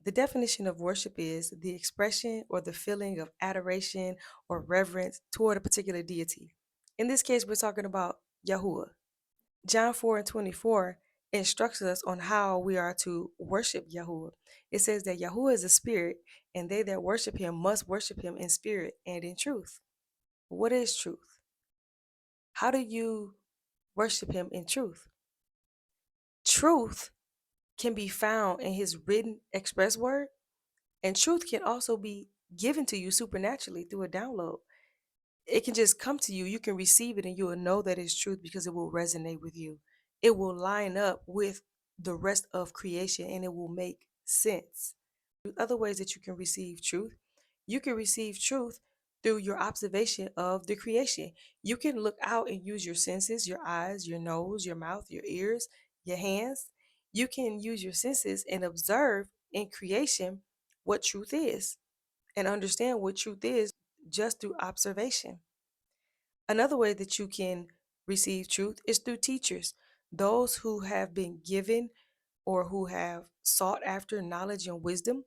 The definition of worship is the expression or the feeling of adoration or reverence toward a particular deity. In this case, we're talking about Yahuwah. John 4 and 24 instructs us on how we are to worship Yahuwah. It says that Yahuwah is a spirit, and they that worship him must worship him in spirit and in truth. What is truth? How do you worship him in truth? Truth can be found in his written express word, and truth can also be given to you supernaturally through a download. It can just come to you. You can receive it and you will know that it's truth because it will resonate with you. It will line up with the rest of creation and it will make sense. Other ways that you can receive truth, you can receive truth through your observation of the creation. You can look out and use your senses, your eyes, your nose, your mouth, your ears, your hands. You can use your senses and observe in creation what truth is and understand what truth is just through observation. Another way that you can receive truth is through teachers, those who have been given or who have sought after knowledge and wisdom,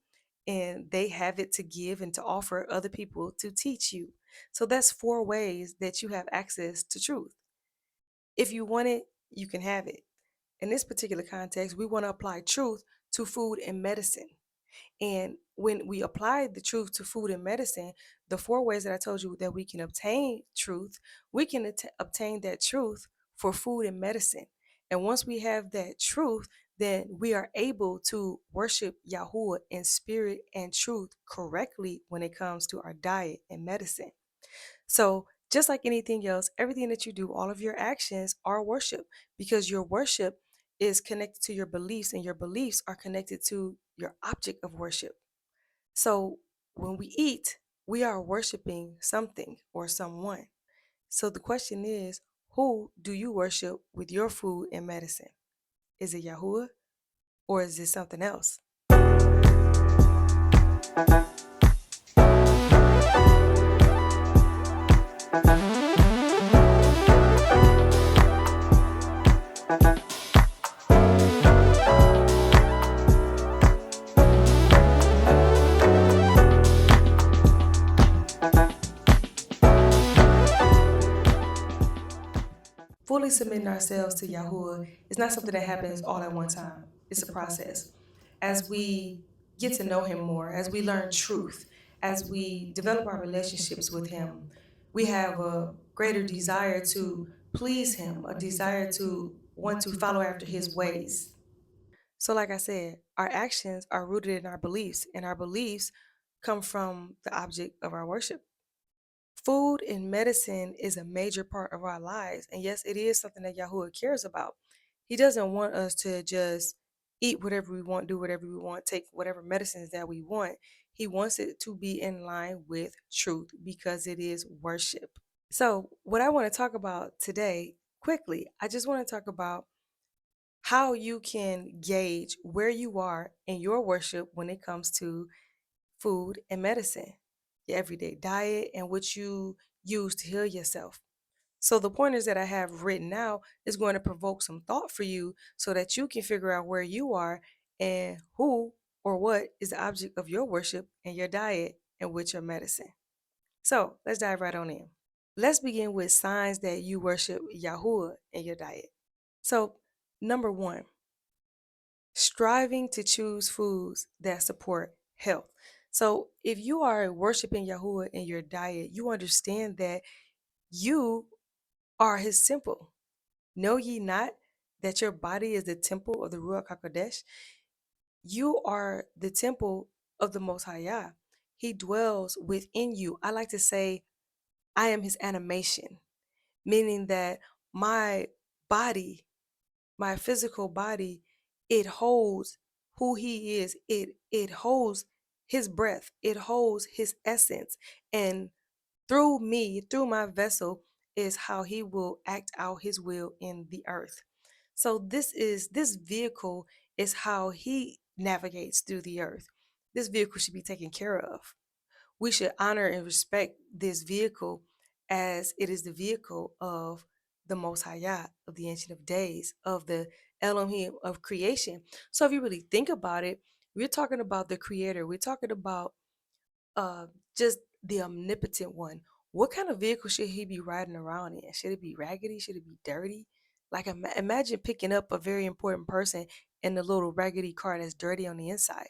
and they have it to give and to offer other people to teach you. So that's four ways that you have access to truth. If you want it, you can have it. In this particular context, we want to apply truth to food and medicine. And when we apply the truth to food and medicine, the four ways that I told you that we can obtain truth, we can obtain that truth for food and medicine. And once we have that truth, then we are able to worship Yahuwah in spirit and truth correctly when it comes to our diet and medicine. So, just like anything else, everything that you do, all of your actions are worship because your worship is connected to your beliefs and your beliefs are connected to your object of worship. So, when we eat, we are worshiping something or someone. So, the question is, who do you worship with your food and medicine? Is it Yahuwah or is it something else? Fully submitting ourselves to Yahuwah is not something that happens all at one time. It's a process. As we get to know Him more, as we learn truth, as we develop our relationships with Him, we have a greater desire to please Him, a desire to want to follow after His ways. So, like I said, our actions are rooted in our beliefs, and our beliefs come from the object of our worship. Food and medicine is a major part of our lives. And yes, it is something that Yahuwah cares about. He doesn't want us to just eat whatever we want, do whatever we want, take whatever medicines that we want. He wants it to be in line with truth because it is worship. So, what I want to talk about today, quickly, I just want to talk about how you can gauge where you are in your worship when it comes to food and medicine, your everyday diet, and what you use to heal yourself. So, the pointers that I have written now is going to provoke some thought for you so that you can figure out where you are and who or what is the object of your worship and your diet and with your medicine. So, let's dive right on in. Let's begin with signs that you worship Yahuwah in your diet. So, number one, striving to choose foods that support health. So, if you are worshiping Yahuwah in your diet, you understand that you are his temple. Know ye not that your body is the temple of the Ruach HaKodesh? You are the temple of the Most High Yah. He dwells within you. I like to say, I am his animation, meaning that my body, my physical body, it holds who he is. It holds his breath. It holds his essence. And through me, through my vessel, is how he will act out his will in the earth. So this vehicle is how he navigates through the earth. This vehicle should be taken care of. We should honor and respect this vehicle as it is the vehicle of the Most High Yah, of the Ancient of Days, of the Elohim of creation. So if you really think about it, We're talking about the creator. We're talking about uh just the omnipotent one. What kind of vehicle should he be riding around in? Should it be raggedy? Should it be dirty? Like imagine picking up a very important person in a little raggedy car that's dirty on the inside.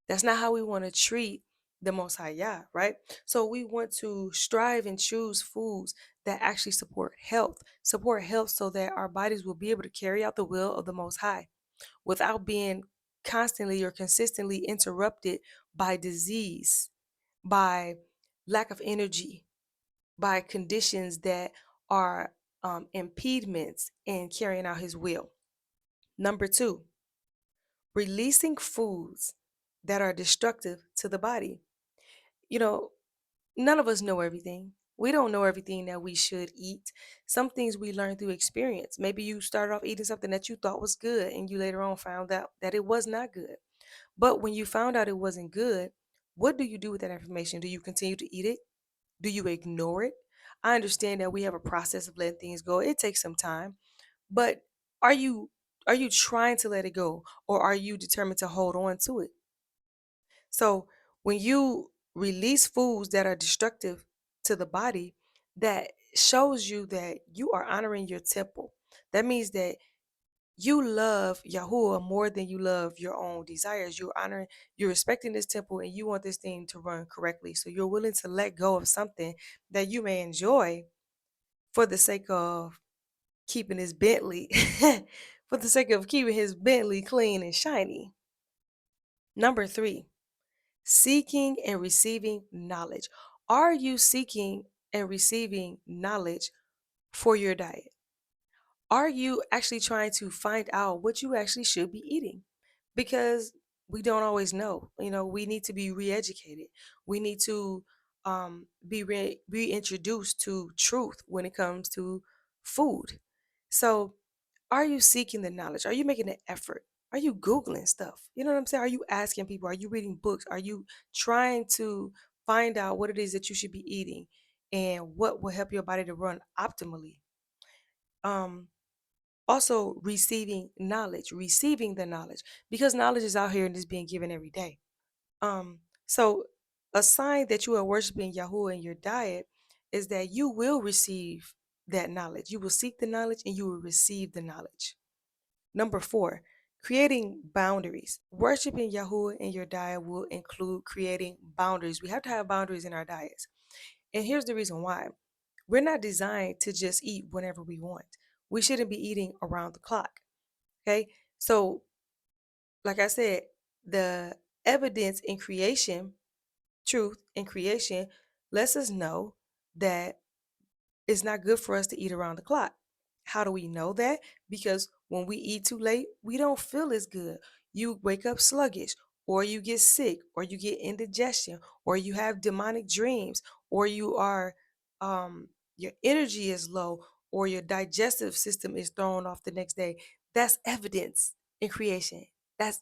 That's not how we want to treat the Most High Yah, right? So we want to strive and choose foods that actually support health so that our bodies will be able to carry out the will of the Most High without being constantly or consistently interrupted by disease, by lack of energy, by conditions that are impediments in carrying out His will. Number two, releasing foods that are destructive to the body. You know, none of us know everything. We don't know everything that we should eat. Some things we learn through experience. Maybe you started off eating something that you thought was good and you later on found out that it was not good. But when you found out it wasn't good, what do you do with that information? Do you continue to eat it? Do you ignore it? I understand that we have a process of letting things go. It takes some time, but are you are you trying to let it go or are you determined to hold on to it? So when you release foods that are destructive to the body, that shows you that you are honoring your temple. That means that you love Yahuwah more than you love your own desires. You're honoring, you're respecting this temple, and you want this thing to run correctly. So you're willing to let go of something that you may enjoy for the sake of keeping his Bentley, for the sake of keeping his Bentley clean and shiny. Number three, seeking and receiving knowledge. Are you seeking and receiving knowledge for your diet? Are you actually trying to find out what you actually should be eating? Because we don't always know. We need to be re-educated. We need to be reintroduced to truth when it comes to food. So are you seeking the knowledge? Are you making an effort? Are you Googling stuff? You know what I'm saying? Are you asking people? Are you reading books? Are you trying to find out what it is that you should be eating and what will help your body to run optimally? Um, Also receiving the knowledge because knowledge is out here and is being given every day. So a sign that you are worshiping Yahuwah in your diet is that you will receive that knowledge. You will seek the knowledge and you will receive the knowledge. Number four, creating boundaries. Worshiping Yahuwah in your diet will include creating boundaries. We have to have boundaries in our diets. And here's the reason why. We're not designed to just eat whenever we want. We shouldn't be eating around the clock. Okay. So, like I said, the evidence in creation, truth in creation, lets us know that it's not good for us to eat around the clock. How do we know that? Because when we eat too late, we don't feel as good. You wake up sluggish, or you get sick, or you get indigestion, or you have demonic dreams, or your energy is low, or your digestive system is thrown off the next day. That's evidence in creation. That's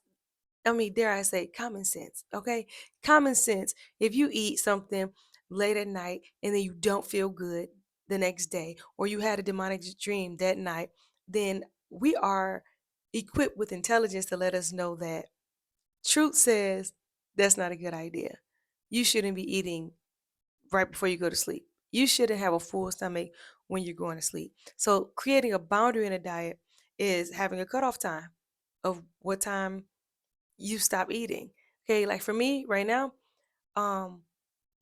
dare I say, common sense, okay? Common sense. If you eat something late at night and then you don't feel good the next day, or you had a demonic dream that night, then we are equipped with intelligence to let us know that truth says that's not a good idea. You shouldn't be eating right before you go to sleep. You shouldn't have a full stomach when you're going to sleep. So, creating a boundary in a diet is having a cutoff time of what time you stop eating. Okay, like for me right now, um,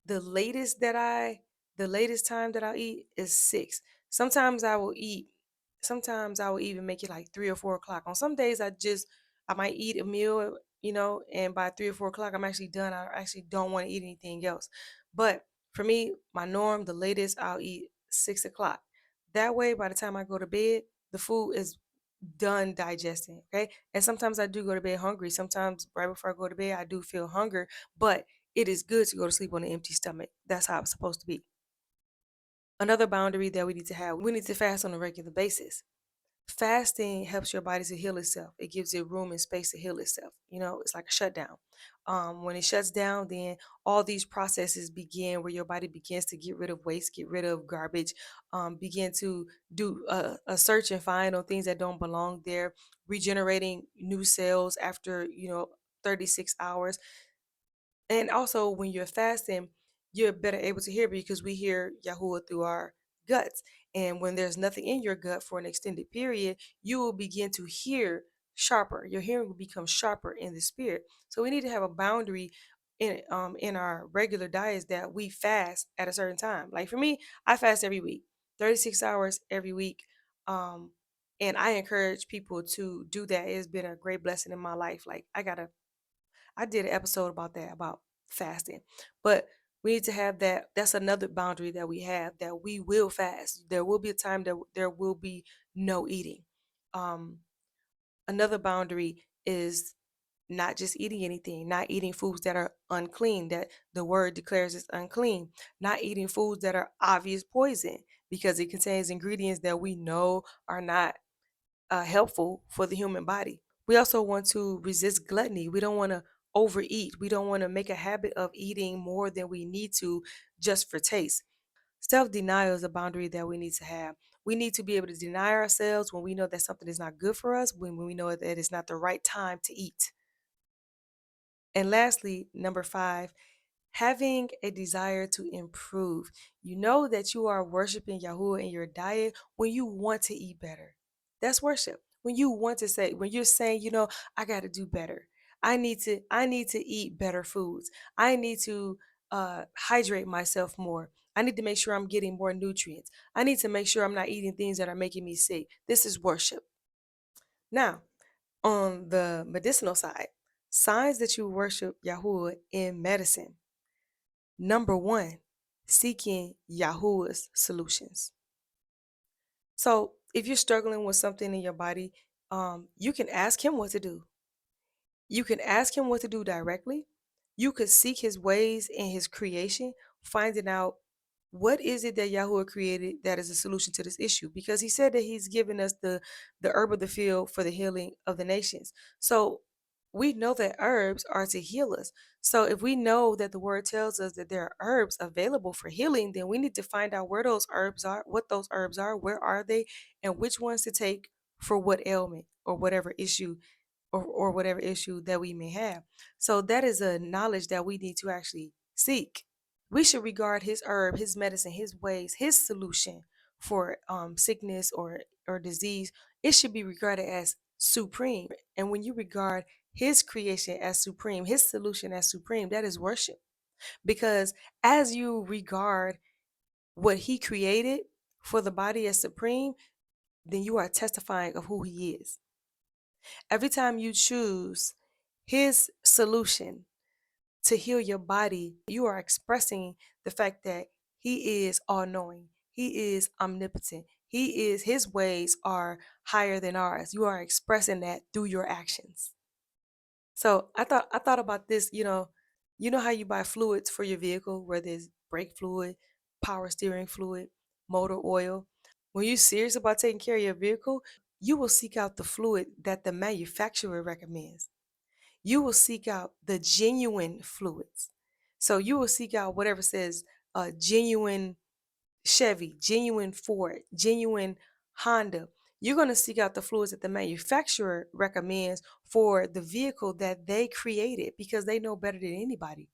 the latest that I the latest time that I'll eat is 6. Sometimes I will eat, sometimes I will even make it like 3 or 4 o'clock. On some days I might eat a meal, and by 3 or 4 o'clock I'm actually done. I actually don't want to eat anything else. But for me, my norm, the latest I'll eat 6 o'clock. That way by the time I go to bed, the food is done digesting. Okay. And sometimes I do go to bed hungry. Sometimes right before I go to bed, I do feel hunger, but it is good to go to sleep on an empty stomach. That's how it's supposed to be. Another boundary that we need to have, we need to fast on a regular basis. Fasting helps your body to heal itself. It gives it room and space to heal itself. It's like a shutdown. When it shuts down, then all these processes begin where your body begins to get rid of waste, get rid of garbage, begin to do a search and find on things that don't belong there, regenerating new cells after, 36 hours. And also, when you're fasting, you're better able to hear because we hear Yahuwah through our guts. And when there's nothing in your gut for an extended period, you will begin to hear sharper. Your hearing will become sharper in the spirit. So we need to have a boundary in our regular diets that we fast at a certain time. Like for me, I fast every week, 36 hours every week. Um, and I encourage people to do that. It's been a great blessing in my life. Like I did an episode about that, about fasting. But we need to have that. That's another boundary that we have, that we will fast. There will be a time that there will be no eating. Um, Another boundary is not just eating anything, not eating foods that are unclean, that the word declares is unclean, not eating foods that are obvious poison because it contains ingredients that we know are not helpful for the human body. We also want to resist gluttony. We don't want to overeat. We don't want to make a habit of eating more than we need to just for taste. Self denial is a boundary that we need to have. We need to be able to deny ourselves when we know that something is not good for us, when we know that it's not the right time to eat. And lastly, number 5, having a desire to improve. You know that you are worshiping Yahuwah in your diet when you want to eat better. That's worship. When you want to say, when you're saying, I got to do better. I need to eat better foods. I need to hydrate myself more. I need to make sure I'm getting more nutrients. I need to make sure I'm not eating things that are making me sick. This is worship. Now, on the medicinal side, signs that you worship Yahuwah in medicine. Number 1, seeking Yahuwah's solutions. So if you're struggling with something in your body, you can ask him what to do. You can ask him what to do directly. You could seek his ways in his creation, finding out what is it that Yahuwah created that is a solution to this issue, because he said that he's given us the herb of the field for the healing of the nations. So we know that herbs are to heal us. So if we know that the word tells us that there are herbs available for healing, then we need to find out where those herbs are, what those herbs are, where are they, and which ones to take for what ailment or whatever issue, or whatever issue that we may have. So that is a knowledge that we need to actually seek. We should regard his herb, his medicine, his ways, his solution for sickness or disease. It should be regarded as supreme. And when you regard his creation as supreme, his solution as supreme, that is worship. Because as you regard what he created for the body as supreme, then you are testifying of who he is. Every time you choose his solution to heal your body, you are expressing the fact that he is all knowing. He is omnipotent. His ways are higher than ours. You are expressing that through your actions. So I thought about this, you know how you buy fluids for your vehicle, where there's brake fluid, power steering fluid, motor oil. When you're serious about taking care of your vehicle, you will seek out the fluid that the manufacturer recommends. You will seek out the genuine fluids. So you will seek out whatever says genuine Chevy, genuine Ford, genuine Honda. You're going to seek out the fluids that the manufacturer recommends for the vehicle that they created, because they know better than anybody.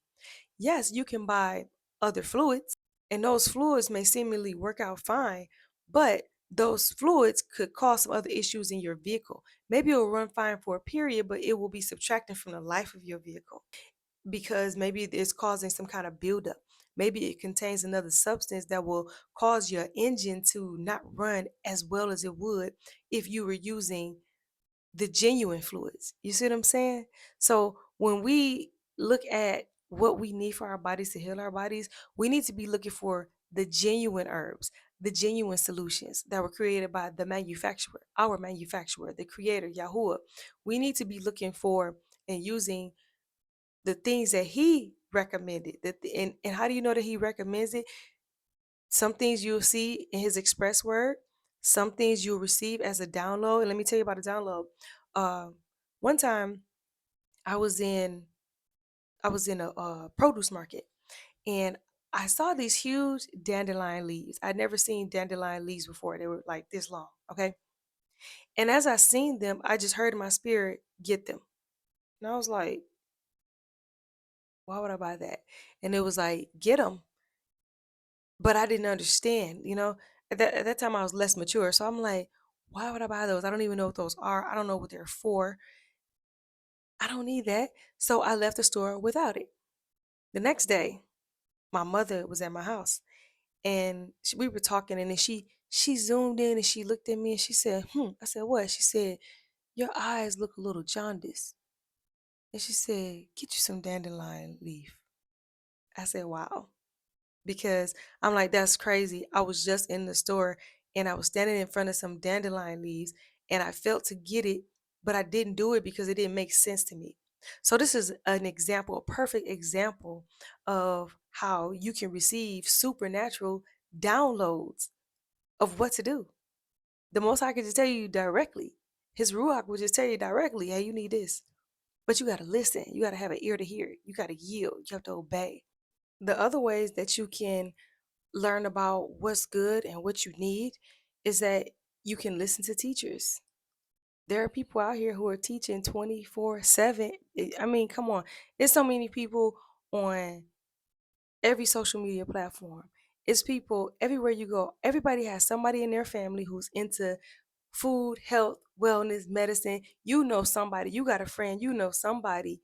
Yes, you can buy other fluids, and those fluids may seemingly work out fine, but those fluids could cause some other issues in your vehicle. Maybe it will run fine for a period, but it will be subtracting from the life of your vehicle, because maybe it's causing some kind of buildup. Maybe it contains another substance that will cause your engine to not run as well as it would if you were using the genuine fluids. You see what I'm saying? So when we look at what we need for our bodies to heal our bodies, we need to be looking for the genuine herbs, the genuine solutions that were created by the manufacturer, our manufacturer, the creator, Yahuwah. We need to be looking for and using the things that he recommended. And how do you know that he recommends it? Some things you'll see in his express word, some things you'll receive as a download. And let me tell you about a download. Uh, One time I was in a produce market, and I saw these huge dandelion leaves. I'd never seen dandelion leaves before. They were like this long. Okay. And as I seen them, I just heard in my spirit, get them. And I was like, why would I buy that? And it was like, get them. But I didn't understand, at that time I was less mature. So I'm like, why would I buy those? I don't even know what those are. I don't know what they're for. I don't need that. So I left the store without it. The next day, my mother was at my house, and we were talking, and then she zoomed in and she looked at me and she said, I said, what? She said, your eyes look a little jaundiced. And she said, get you some dandelion leaf. I said, wow. Because I'm like, that's crazy. I was just in the store and I was standing in front of some dandelion leaves and I felt to get it, but I didn't do it because it didn't make sense to me. So this is an example, a perfect example of how you can receive supernatural downloads of what to do. The Most High could just tell you directly. His Ruach will just tell you directly, hey, you need this. But you got to listen. You got to have an ear to hear it. You got to yield. You have to obey. The other ways that you can learn about what's good and what you need is that you can listen to teachers. There are people out here who are teaching 24/7. I mean, come on. There's so many people on every social media platform. It's people everywhere you go. Everybody has somebody in their family who's into food, health, wellness, medicine. You know somebody, you got a friend, you know somebody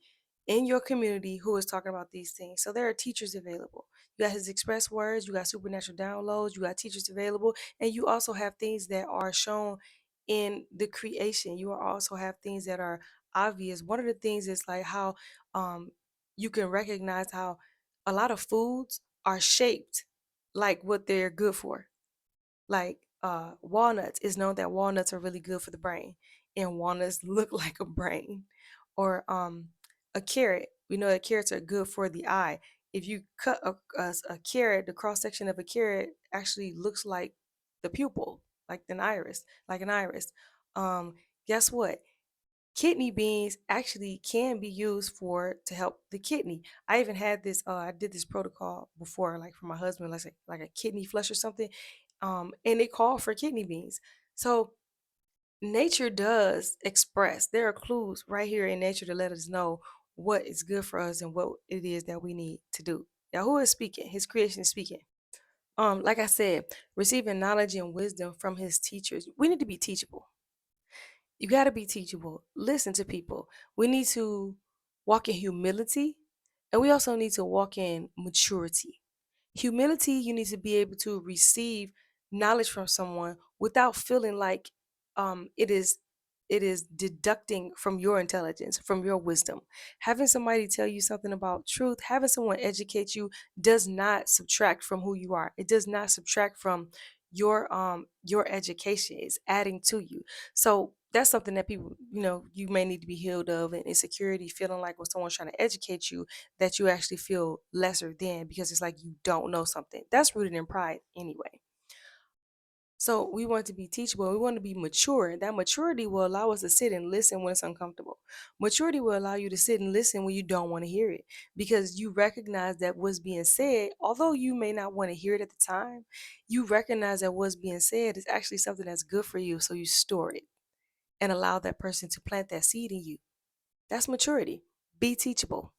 in your community who is talking about these things. So there are teachers available. You got his express words, you got supernatural downloads, you got teachers available, and you also have things that are shown in the creation. You also have things that are obvious. One of the things is like how um you can recognize how a lot of foods are shaped like what they're good for. Like walnuts, is known that walnuts are really good for the brain, and walnuts look like a brain. Or a carrot, we know that carrots are good for the eye. If you cut a carrot, the cross section of a carrot actually looks like the pupil, like an iris. um Guess what? Kidney beans actually can be used for to help the kidney. I even had this I did this protocol before, like for my husband, like a kidney flush or something. And it called for kidney beans. So nature does express. There are clues right here in nature to let us know what is good for us and what it is that we need to do. Yahuwah is speaking, his creation is speaking. Like I said, receiving knowledge and wisdom from his teachers. We need to be teachable. You got to be teachable. Listen to people. We need to walk in humility, and we also need to walk in maturity. Humility, you need to be able to receive knowledge from someone without feeling like it is deducting from your intelligence, from your wisdom. Having somebody tell you something about truth, having someone educate you does not subtract from who you are. It does not subtract from your education. It's adding to you. So that's something that people, you may need to be healed of, and insecurity, feeling like when someone's trying to educate you that you actually feel lesser than because it's like you don't know something. That's rooted in pride anyway. So we want to be teachable. We want to be mature. That maturity will allow us to sit and listen when it's uncomfortable. Maturity will allow you to sit and listen when you don't want to hear it because you recognize that what's being said, although you may not want to hear it at the time, you recognize that what's being said is actually something that's good for you. So you store it and allow that person to plant that seed in you. That's maturity. Be teachable.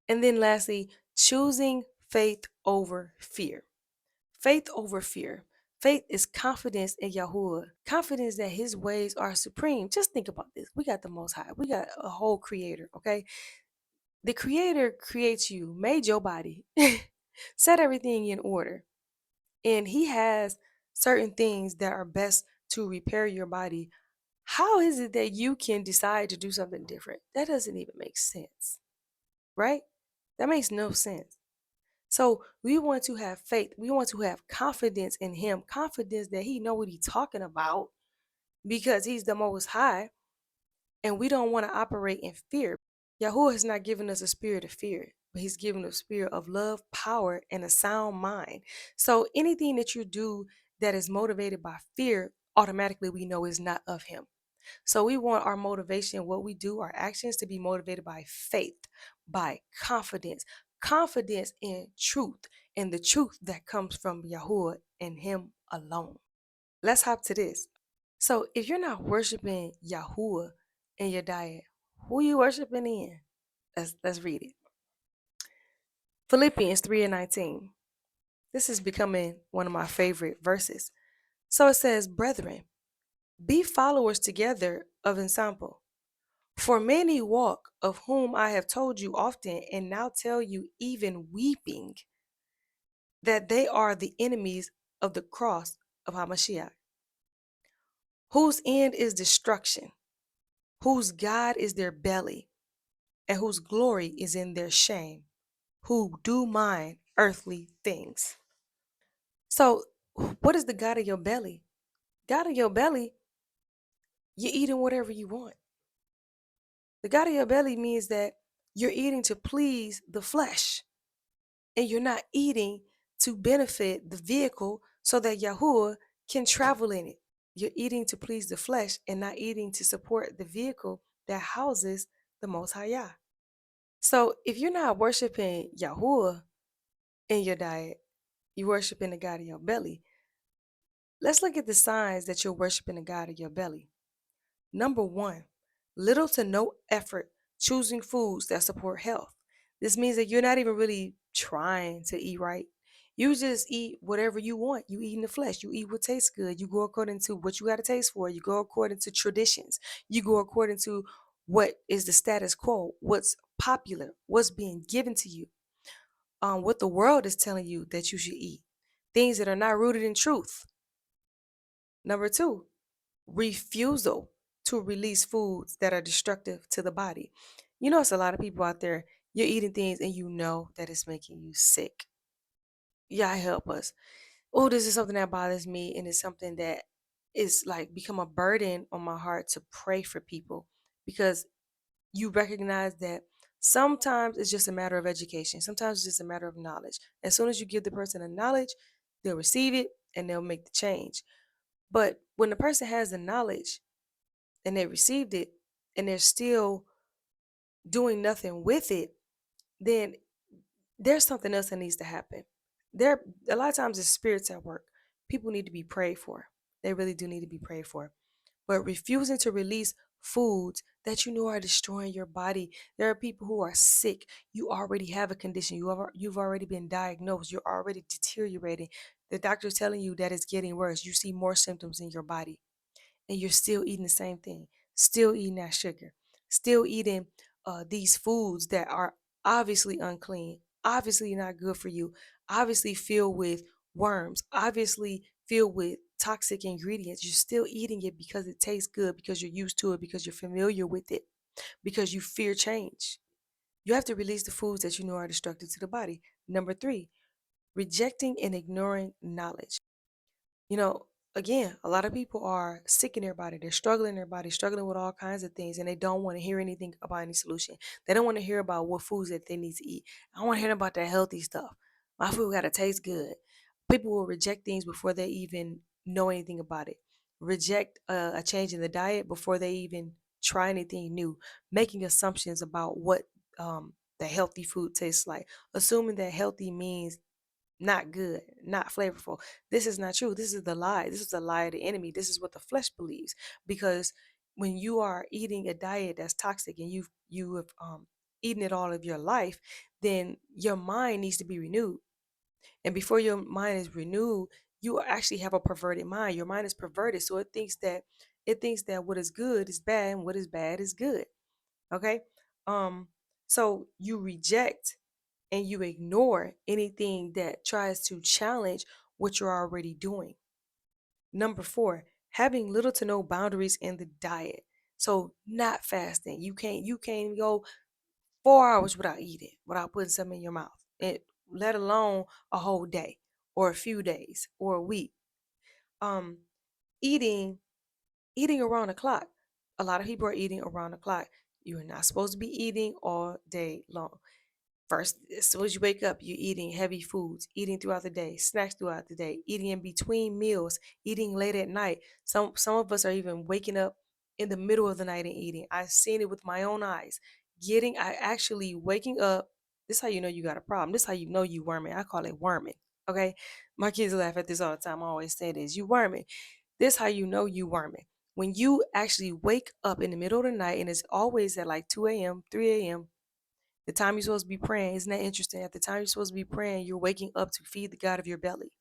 And then lastly, choosing faith over fear. Faith over fear. Faith is confidence in Yahuwah, confidence that his ways are supreme. Just think about this. We got the Most High, we got a whole creator, okay? The creator creates you, made your body, set everything in order. And he has certain things that are best to repair your body. How is it that you can decide to do something different? That doesn't even make sense, right? That makes no sense. So we want to have faith. We want to have confidence in him, confidence that he know what he's talking about because he's the most high. And we don't want to operate in fear. Yahuwah has not given us a spirit of fear, but he's given us a spirit of love, power, and a sound mind. So anything that you do that is motivated by fear, automatically we know is not of him. So we want our motivation, what we do, our actions to be motivated by faith, by confidence in truth, and the truth that comes from Yahuwah and him alone. Let's hop to this. So if you're not worshiping Yahuwah in your diet, who you worshiping in? Let's read it. Philippians 3:19. This is becoming one of my favorite verses. So it says, Brethren, be followers together of ensample. For many walk, of whom I have told you often, and now tell you even weeping, that they are the enemies of the cross of Hamashiach, whose end is destruction, whose God is their belly, and whose glory is in their shame, who do mind earthly things. So, what is the God of your belly? God of your belly, you're eating whatever you want. The God of your belly means that you're eating to please the flesh, and you're not eating to benefit the vehicle so that Yahuah can travel in it. You're eating to please the flesh and not eating to support the vehicle that houses the Most High Yah. So if you're not worshiping Yahuah in your diet, you're worshiping the God of your belly. Let's look at the signs that you're worshiping the God of your belly. Number one, little to no effort choosing foods that support health. This means that you're not even really trying to eat right. You just eat whatever you want. You eat in the flesh. You eat what tastes good. You go according to what you got to taste for. You go according to traditions. You go according to what is the status quo, what's popular, what's being given to you, what the world is telling you that you should eat. Things that are not rooted in truth. Number two, refusal to release foods that are destructive to the body. You know, it's a lot of people out there, you're eating things and you know that it's making you sick. Yeah, help us. Oh, this is something that bothers me, and it's something that is like become a burden on my heart to pray for people, because you recognize that sometimes it's just a matter of education. Sometimes it's just a matter of knowledge. As soon as you give the person a knowledge, they'll receive it and they'll make the change. But when the person has the knowledge and they received it and they're still doing nothing with it, then there's something else that needs to happen. There, a lot of times it's spirits at work. People need to be prayed for. They really do need to be prayed for. But refusing to release foods that you know are destroying your body. There are people who are sick. You already have a condition. You've already been diagnosed. You're already deteriorating. The doctor is telling you that it's getting worse. You see more symptoms in your body, and you're still eating the same thing, still eating that sugar, still eating these foods that are obviously unclean, obviously not good for you, obviously filled with worms, obviously filled with toxic ingredients. You're still eating it because it tastes good, because you're used to it, because you're familiar with it, because you fear change. You have to release the foods that you know are destructive to the body. Number three, rejecting and ignoring knowledge. You know, again, a lot of people are sick in their body. They're struggling in their body, struggling with all kinds of things, and they don't want to hear anything about any solution. They don't want to hear about what foods that they need to eat. I want to hear about that healthy stuff. My food got to taste good. People will reject things before they even know anything about it. Reject a change in the diet before they even try anything new, making assumptions about what the healthy food tastes like, assuming that healthy means not good, not flavorful. This is not true. This is the lie. This is the lie of the enemy. This is what the flesh believes. Because when you are eating a diet that's toxic and you have eaten it all of your life, then your mind needs to be renewed. And before your mind is renewed, you actually have a perverted mind. Your mind is perverted, so it thinks that what is good is bad and what is bad is good. Okay, um, so you reject and you ignore anything that tries to challenge what you're already doing. Number four, having little to no boundaries in the diet. So not fasting. You can't go 4 hours without eating, without putting something in your mouth. Let alone a whole day or a few days or a week. Um, eating eating around the clock. A lot of people are eating around the clock. You're not supposed to be eating all day long. First, as soon as you wake up, you're eating heavy foods, eating throughout the day, snacks throughout the day, eating in between meals, eating late at night. Some of us are even waking up in the middle of the night and eating. I've seen it with my own eyes. I actually waking up. This is how you know you got a problem. This is how you know you worming. I call it worming. Okay, my kids laugh at this all the time. I always say this: you worming. This is how you know you worming. When you actually wake up in the middle of the night, and it's always at like 2 a.m., 3 a.m., The time you're supposed to be praying, isn't that interesting? At the time you're supposed to be praying, you're waking up to feed the God of your belly.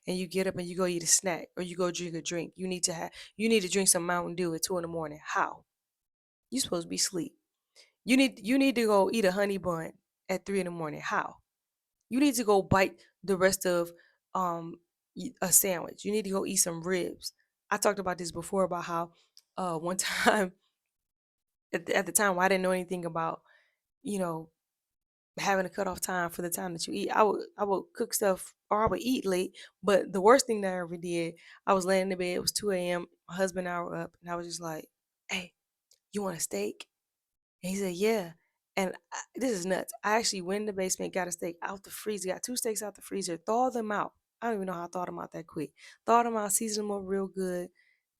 And you get up and you go eat a snack or you go drink a drink. You need to drink some Mountain Dew at 2 a.m. How? You're supposed to be asleep. You need to go eat a honey bun at 3 a.m. How? You need to go bite the rest of um a sandwich. You need to go eat some ribs. I talked about this before about how one time at the time where I didn't know anything about, you know, having a cutoff time for the time that you eat. I would cook stuff or I would eat late. But the worst thing that I ever did, I was laying in the bed, it was 2 a.m. My husband and I were up and I was just like, hey, you want a steak? And he said, yeah. And this is nuts. I actually went in the basement, got a steak out the freezer, got 2 steaks out the freezer, thawed them out. I don't even know how I thawed them out that quick. Thawed them out, seasoned them up real good,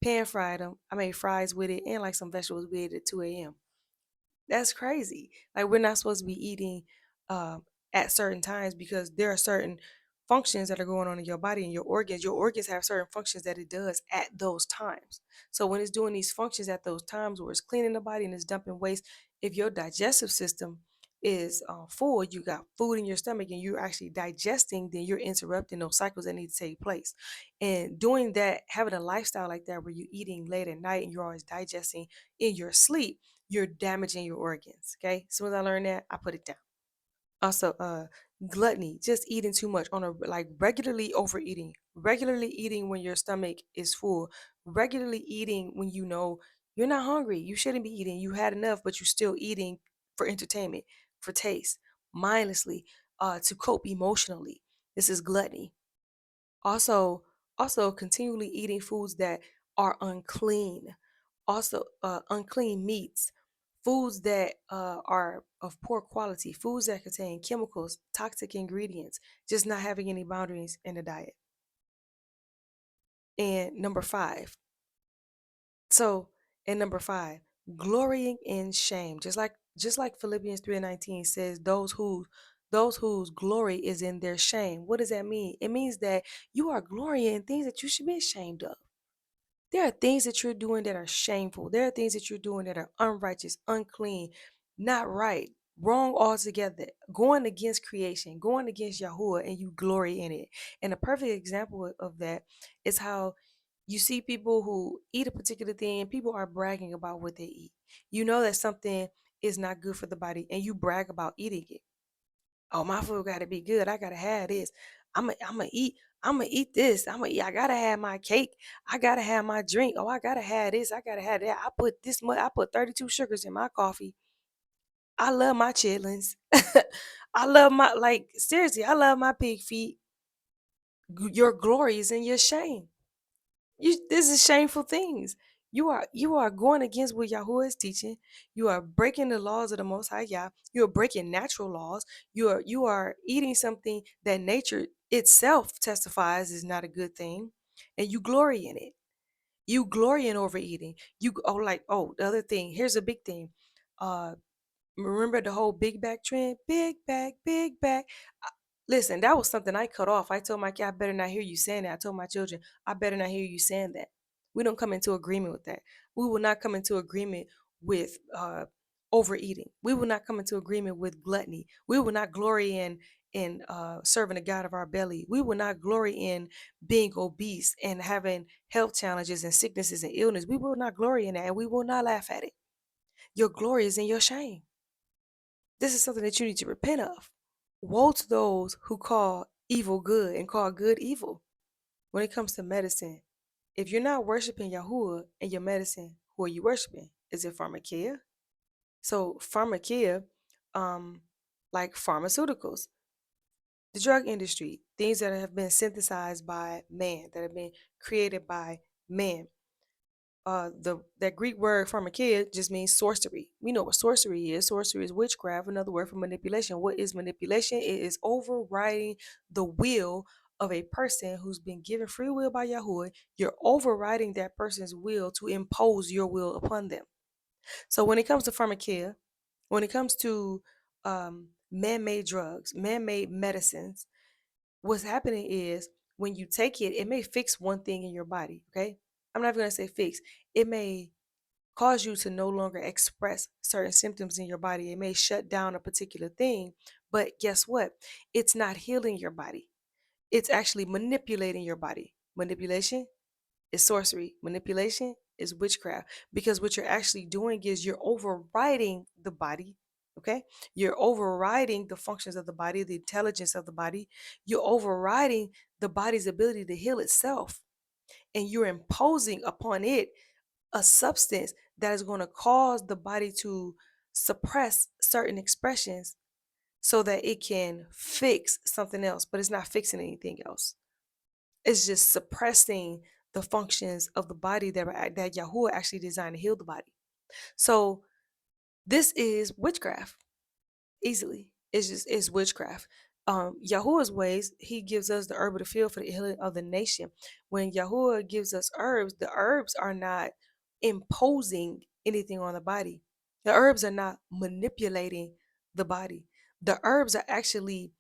pan fried them. I made fries with it and like some vegetables with it at 2 a.m. That's crazy. Like we're not supposed to be eating um, at certain times because there are certain functions that are going on in your body and your organs. Your organs have certain functions that it does at those times. So when it's doing these functions at those times where it's cleaning the body and it's dumping waste, if your digestive system is full, you got food in your stomach and you're actually digesting, then you're interrupting those cycles that need to take place. And doing that, having a lifestyle like that where you're eating late at night and you're always digesting in your sleep, you're damaging your organs. Okay. As soon as I learned that, I put it down. Also, gluttony, just eating too much on a like regularly overeating, regularly eating when your stomach is full, regularly eating when you know you're not hungry. You shouldn't be eating. You had enough, but you're still eating for entertainment, for taste, mindlessly, to cope emotionally. This is gluttony. Also, also continually eating foods that are unclean, also unclean meats, foods that are of poor quality, foods that contain chemicals, toxic ingredients, just not having any boundaries in the diet. And number five, so and number five, glorying in shame, just like Philippians 3:19 says, those whose glory is in their shame. What does that mean? It means that you are glorying in things that you should be ashamed of. There are things that you're doing that are shameful. There are things that you're doing that are unrighteous, unclean, not right, wrong altogether, going against creation, going against Yahuah, and you glory in it. And a perfect example of that is how you see people who eat a particular thing, people are bragging about what they eat. You know that something is not good for the body, and you brag about eating it. Oh, my food gotta be good. I gotta have this. I'm gonna eat. I'm gonna eat this. I gotta have my cake. I gotta have my drink. Oh, I gotta have this. I gotta have that. I put this much. I put 32 sugars in my coffee. I love my chitlins. I love my seriously. I love my pig feet. Your glory is in your shame. This is shameful things. You are going against what Yahuwah is teaching. You are breaking the laws of the Most High Yah. You are breaking natural laws. You are eating something that nature itself testifies is not a good thing, and you glory in it. You glory in overeating. The other thing. Here's a big thing. Uh, Remember the whole big back trend? Big back, big back. Listen, that was something I cut off. I told my kid, I better not hear you saying that. I told my children, I better not hear you saying that. We don't come into agreement with that. We will not come into agreement with overeating. We will not come into agreement with gluttony. We will not glory in serving the God of our belly. We will not glory in being obese and having health challenges and sicknesses and illness. We will not glory in that, and we will not laugh at it. Your glory is in your shame. This is something that you need to repent of. Woe to those who call evil good and call good evil. When it comes to medicine, if you're not worshiping Yahuwah in your medicine, who are you worshiping? Is it pharmakia? So pharmakia, like pharmaceuticals, the drug industry, things that have been synthesized by man, that have been created by man. The that Greek word pharmakia just means sorcery. We know what sorcery is. Sorcery is witchcraft, another word for manipulation. What is manipulation? It is overriding the will of a person who's been given free will by Yahuwah. You're overriding that person's will to impose your will upon them. So when it comes to pharmakia, when it comes to man-made drugs, man-made medicines, what's happening is when you take it, it may fix one thing in your body. Okay, I'm not going to say fix. It may cause you to no longer express certain symptoms in your body. It may shut down a particular thing, but guess what? It's not healing your body. It's actually manipulating your body. Manipulation is sorcery. Manipulation is witchcraft, because what you're actually doing is you're overriding the body. Okay, you're overriding the functions of the body, the intelligence of the body. You're overriding the body's ability to heal itself, and you're imposing upon it a substance that is going to cause the body to suppress certain expressions so that it can fix something else, but it's not fixing anything else. It's just suppressing the functions of the body that Yahuwah actually designed to heal the body. So this is witchcraft easily. It's witchcraft. Yahuwah's ways, he gives us the herb of the field for the healing of the nation. When Yahuwah gives us herbs, the herbs are not imposing anything on the body. The herbs are not manipulating the body. The herbs are actually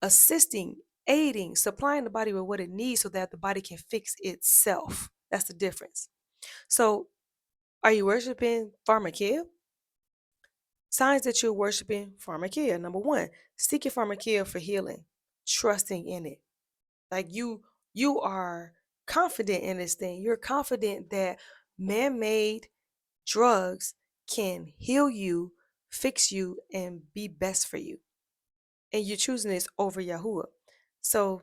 assisting, aiding, supplying the body with what it needs so that the body can fix itself. That's the difference. So, are you worshiping pharmakia? Signs that you're worshiping pharmakia. Number one, seeking pharmakia for healing, trusting in it. Like you are confident in this thing. You're confident that man-made drugs can heal you, fix you, and be best for you. And you're choosing this over Yahuwah. So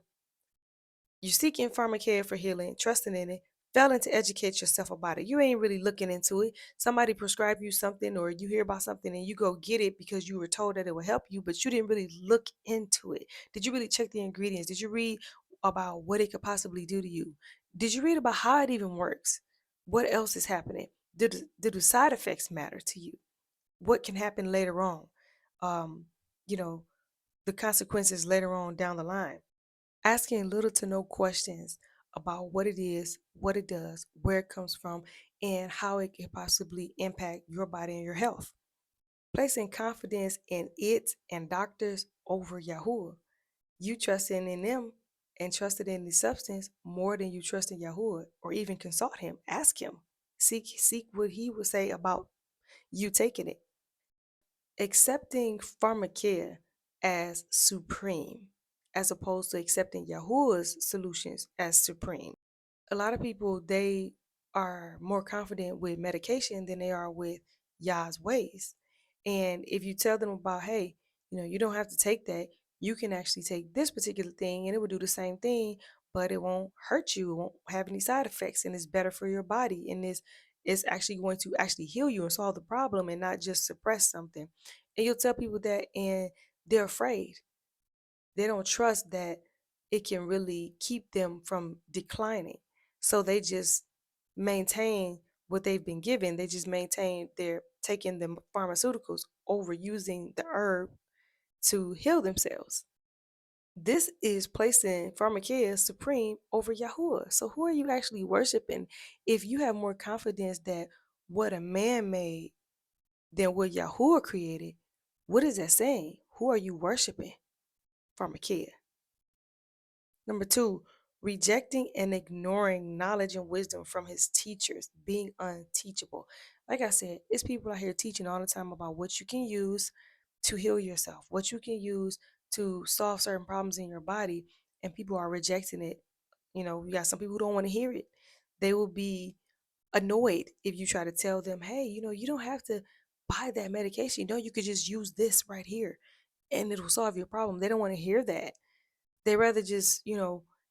you seeking pharmacare for healing, trusting in it, failing to educate yourself about it. You ain't really looking into it. Somebody prescribe you something, or you hear about something and you go get it because you were told that it will help you, but you didn't really look into it. Did you really check the ingredients? Did you read about what it could possibly do to you? Did you read about how it even works? What else is happening? Do the side effects matter to you? What can happen later on? Um, you know, the consequences later on down the line. Asking little to no questions about what it is, what it does, where it comes from, and how it can possibly impact your body and your health. Placing confidence in it and doctors over Yahuwah. You trusting in them and trusted in the substance more than you trust in Yahuwah, or even consult him. Ask him. Seek what he would say about you taking it. Accepting pharmacare as supreme, as opposed to accepting Yahuwah's solutions as supreme. A lot of people, they are more confident with medication than they are with Yah's ways. And if you tell them about, hey, you don't have to take that, you can actually take this particular thing and it will do the same thing, but it won't hurt you, it won't have any side effects, and it's better for your body, and it's actually going to actually heal you and solve the problem and not just suppress something. And you'll tell people that and they're afraid. They don't trust that it can really keep them from declining. So they just maintain what they've been given. They just maintain they're taking the pharmaceuticals over using the herb to heal themselves. This is placing pharmakia supreme over Yahuwah. So who are you actually worshiping? If you have more confidence that what a man made than what Yahuwah created, what is that saying? Who are you worshiping? Pharmakia. Number two, rejecting and ignoring knowledge and wisdom from his teachers, being unteachable. Like I said, it's people out here teaching all the time about what you can use to heal yourself, what you can use to solve certain problems in your body, and people are rejecting it. You got some people who don't want to hear it. They will be annoyed if you try to tell them, hey, you don't have to buy that medication. You could just use this right here and it'll solve your problem. They don't want to hear that. They rather just,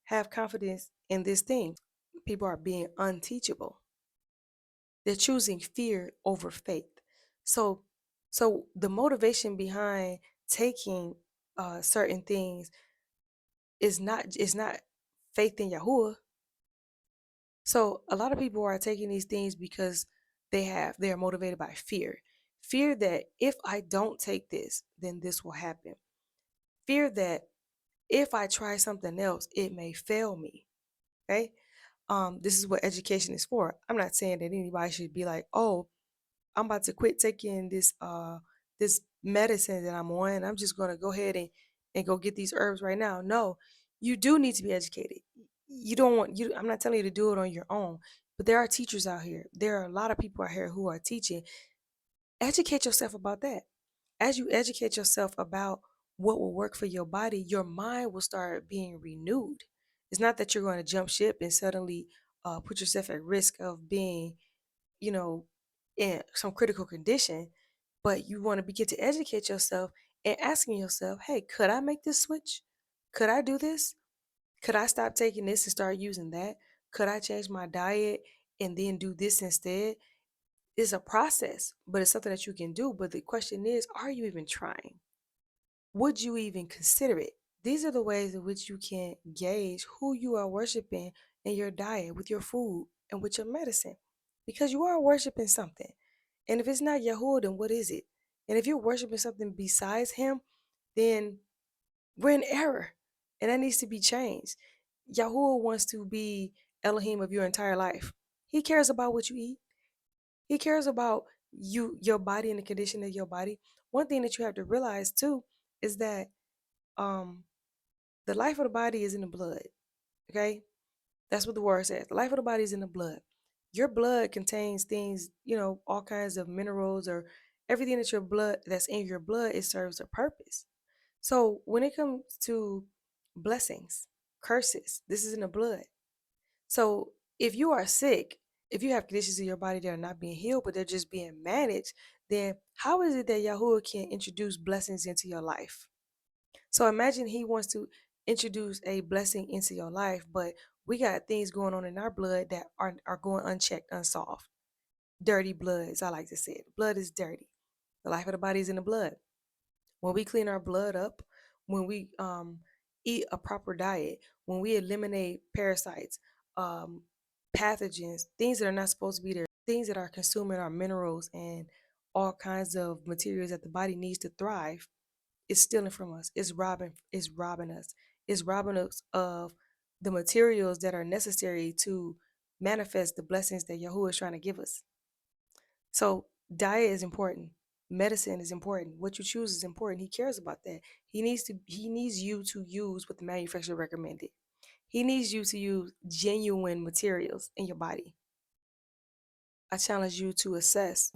have confidence in this thing. People are being unteachable. They're choosing fear over faith. So, so the motivation behind taking certain things is not faith in Yahuwah. So a lot of people are taking these things because they are motivated by fear. Fear that if I don't take this, then this will happen. Fear that if I try something else, it may fail me. Okay. This is what education is for. I'm not saying that anybody should be like, oh, I'm about to quit taking this medicine that I'm on. I'm just gonna go ahead and go get these herbs right now. No, you do need to be educated. You don't want you I'm not telling you to do it on your own, But there are teachers out here. There are a lot of people out here who are teaching. Educate yourself about that. As you educate yourself about what will work for your body, your mind will start being renewed. It's not that you're going to jump ship and suddenly put yourself at risk of being, you know, in some critical condition, but you want to begin to educate yourself and asking yourself, hey, could I make this switch? Could I do this? Could I stop taking this and start using that? Could I change my diet and then do this instead? It's a process, but it's something that you can do. But the question is, are you even trying? Would you even consider it? These are the ways in which you can gauge who you are worshiping in your diet, with your food, and with your medicine. Because you are worshiping something. And if it's not Yahuah, then what is it? And if you're worshiping something besides Him, then we're in error. And that needs to be changed. Yahuah wants to be Elohim of your entire life. He cares about what you eat. He cares about your body and the condition of your body. One thing that you have to realize too is that um the life of the body is in the blood. Okay? That's what the word says. The life of the body is in the blood. Your blood contains things, all kinds of minerals, or everything that your blood that's in your blood, it serves a purpose. So when it comes to blessings, curses, this is in the blood. So if you are sick, if you have conditions in your body that are not being healed, but they're just being managed, then how is it that Yahuah can introduce blessings into your life? So imagine He wants to introduce a blessing into your life, but we got things going on in our blood that are going unchecked, unsolved. Dirty blood, as I like to say it. Blood is dirty. The life of the body is in the blood. When we clean our blood up, when we eat a proper diet, when we eliminate parasites, um, pathogens, things that are not supposed to be there, things that are consuming our minerals and all kinds of materials that the body needs to thrive, it's stealing from us. It's robbing us. It's robbing us of the materials that are necessary to manifest the blessings that Yahuah is trying to give us. So diet is important. Medicine is important. What you choose is important. He cares about that. He needs you to use what the manufacturer recommended. He needs you to use genuine materials in your body. I challenge you to assess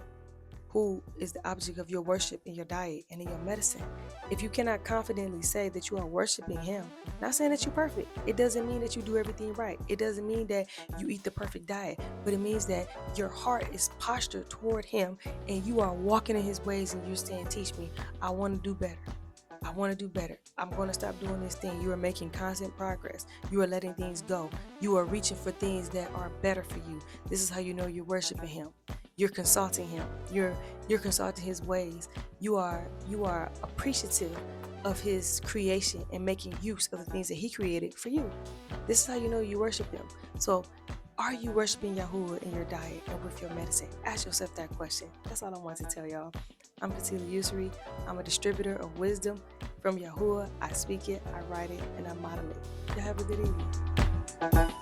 who is the object of your worship in your diet and in your medicine. If you cannot confidently say that you are worshiping Him, not saying that you're perfect, it doesn't mean that you do everything right. It doesn't mean that you eat the perfect diet, but it means that your heart is postured toward Him and you are walking in His ways and you're saying, teach me, I want to do better. I want to do better. I'm going to stop doing this thing. You are making constant progress. You are letting things go. You are reaching for things that are better for you. This is how you know you're worshiping Him. You're consulting Him. You're consulting His ways. You are appreciative of His creation and making use of the things that He created for you. This is how you know you worship Him. So are you worshiping Yahuah in your diet and with your medicine? Ask yourself that question. That's all I want to tell y'all. I'm Katila Usri. I'm a distributor of wisdom from Yahuah. I speak it, I write it, and I model it. You have a good evening.